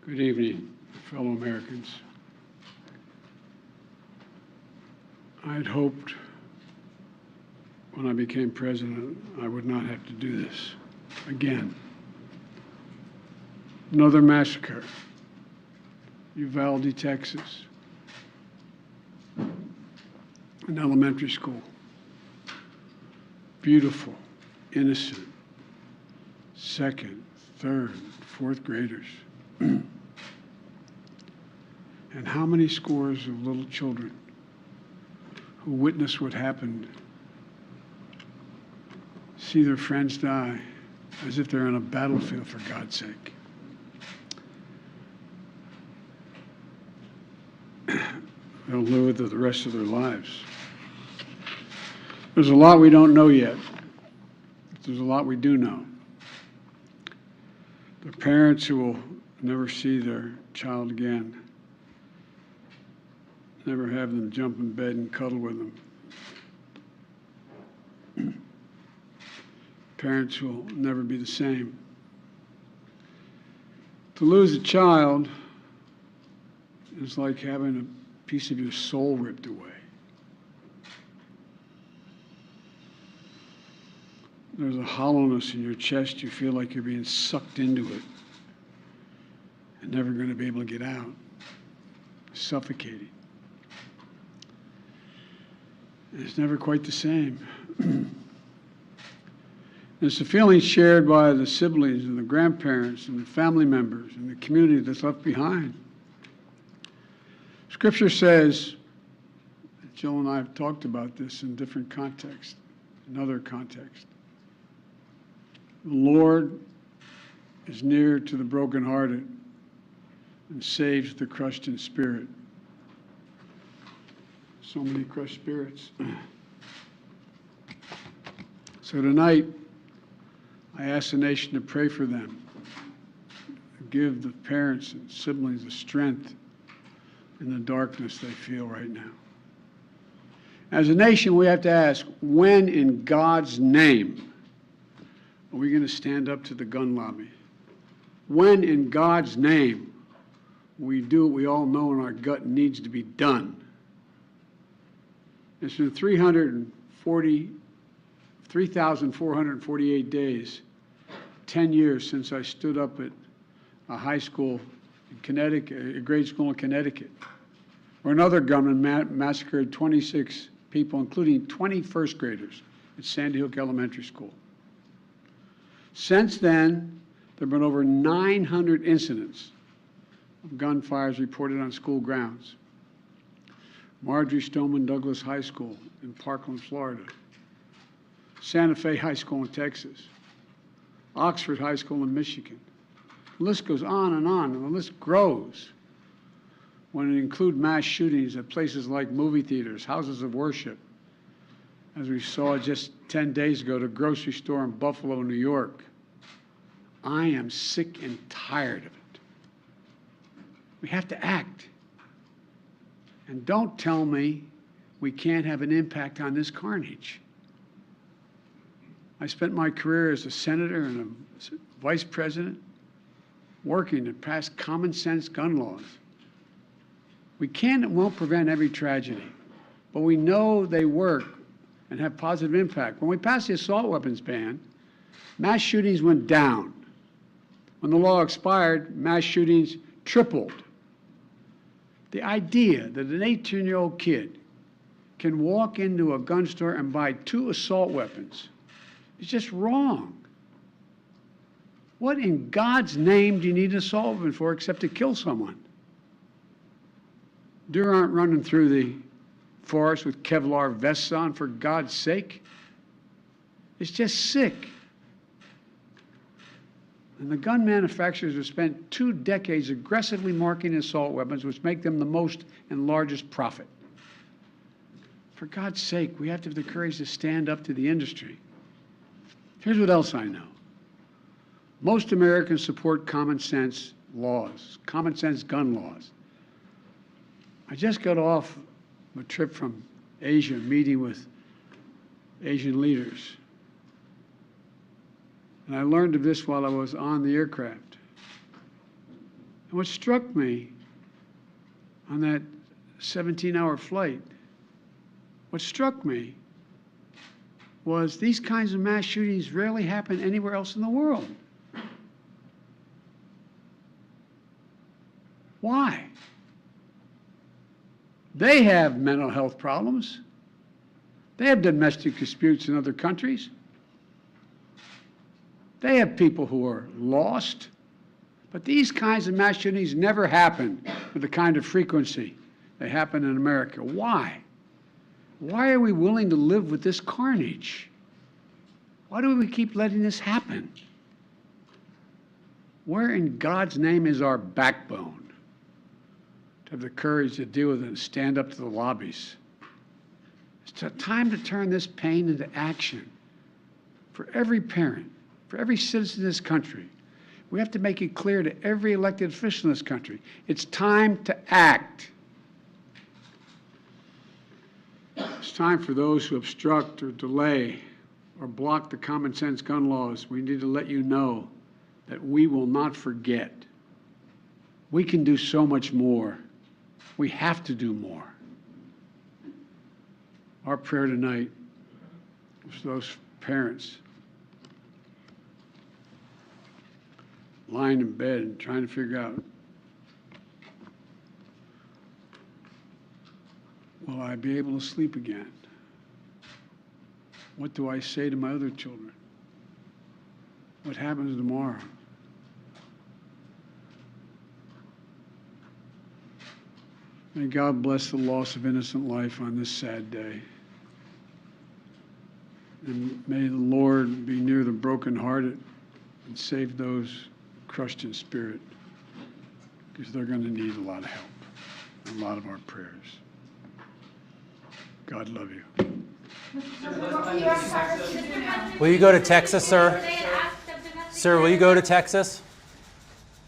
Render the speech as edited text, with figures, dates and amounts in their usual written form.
Good evening, fellow Americans. I had hoped when I became president I would not have to do this again. Another massacre, Uvalde, Texas, an elementary school. Beautiful, innocent, second, third, fourth graders. And how many scores of little children who witness what happened see their friends die as if they're on a battlefield, for God's sake. They'll live with it the rest of their lives. There's a lot we don't know yet. There's a lot we do know. The parents who will never see their child again, never have them jump in bed and cuddle with them. Parents who will never be the same. To lose a child is like having a piece of your soul ripped away. There's a hollowness in your chest. You feel like you're being sucked into it and never going to be able to get out. Suffocating. And it's never quite the same. It's a feeling shared by the siblings and the grandparents and the family members and the community that's left behind. Scripture says, Jill and I have talked about this in different contexts, in other contexts. The Lord is near to the brokenhearted and saves the crushed in spirit. So many crushed spirits. So tonight, I ask the nation to pray for them. Give the parents and siblings the strength in the darkness they feel right now. As a nation, we have to ask, when in God's name are we going to stand up to the gun lobby? When in God's name we do what we all know in our gut needs to be done? It's been 3,448 days, 10 years since I stood up at a high school in Connecticut, a grade school in Connecticut, where another gunman massacred 26 people, including 20 first graders at Sandy Hook Elementary School. Since then, there have been over 900 incidents of gunfires reported on school grounds. Marjorie Stoneman Douglas High School in Parkland, Florida. Santa Fe High School in Texas. Oxford High School in Michigan. The list goes on, and the list grows when it includes mass shootings at places like movie theaters, houses of worship, as we saw just 10 days ago, at a grocery store in Buffalo, New York. I am sick and tired of it. We have to act. And don't tell me we can't have an impact on this carnage. I spent my career as a senator and a vice president working to pass common sense gun laws. We can and won't prevent every tragedy, but we know they work and have positive impact. When we passed the assault weapons ban, mass shootings went down. When the law expired, mass shootings tripled. The idea that an 18-year-old kid can walk into a gun store and buy 2 assault weapons is just wrong. What in God's name do you need an assault weapon for except to kill someone? Deer aren't running through the forest with Kevlar vests on, for God's sake. It's just sick. And the gun manufacturers have spent 2 decades aggressively marketing assault weapons, which make them the most and largest profit. For God's sake, we have to have the courage to stand up to the industry. Here's what else I know. Most Americans support common sense laws, common sense gun laws. I just got off a trip from Asia, meeting with Asian leaders. And I learned of this while I was on the aircraft. And what struck me on that 17-hour flight, what struck me was these kinds of mass shootings rarely happen anywhere else in the world. Why? They have mental health problems. They have domestic disputes in other countries. They have people who are lost. But these kinds of mass shootings never happen with the kind of frequency they happen in America. Why? Why are we willing to live with this carnage? Why do we keep letting this happen? Where in God's name is our backbone to have the courage to deal with it and stand up to the lobbies? It's time to turn this pain into action for every parent, for every citizen in this country. We have to make it clear to every elected official in this country. It's time to act. It's time for those who obstruct or delay or block the common sense gun laws. We need to let you know that we will not forget. We can do so much more. We have to do more. Our prayer tonight is for those parents lying in bed and trying to figure out, will I be able to sleep again? What do I say to my other children? What happens tomorrow? May God bless the loss of innocent life on this sad day. And may the Lord be near the brokenhearted and save those crushed in spirit, because they're going to need a lot of help, a lot of our prayers. God love you. Will you go to Texas, sir? Sir, will you go to Texas?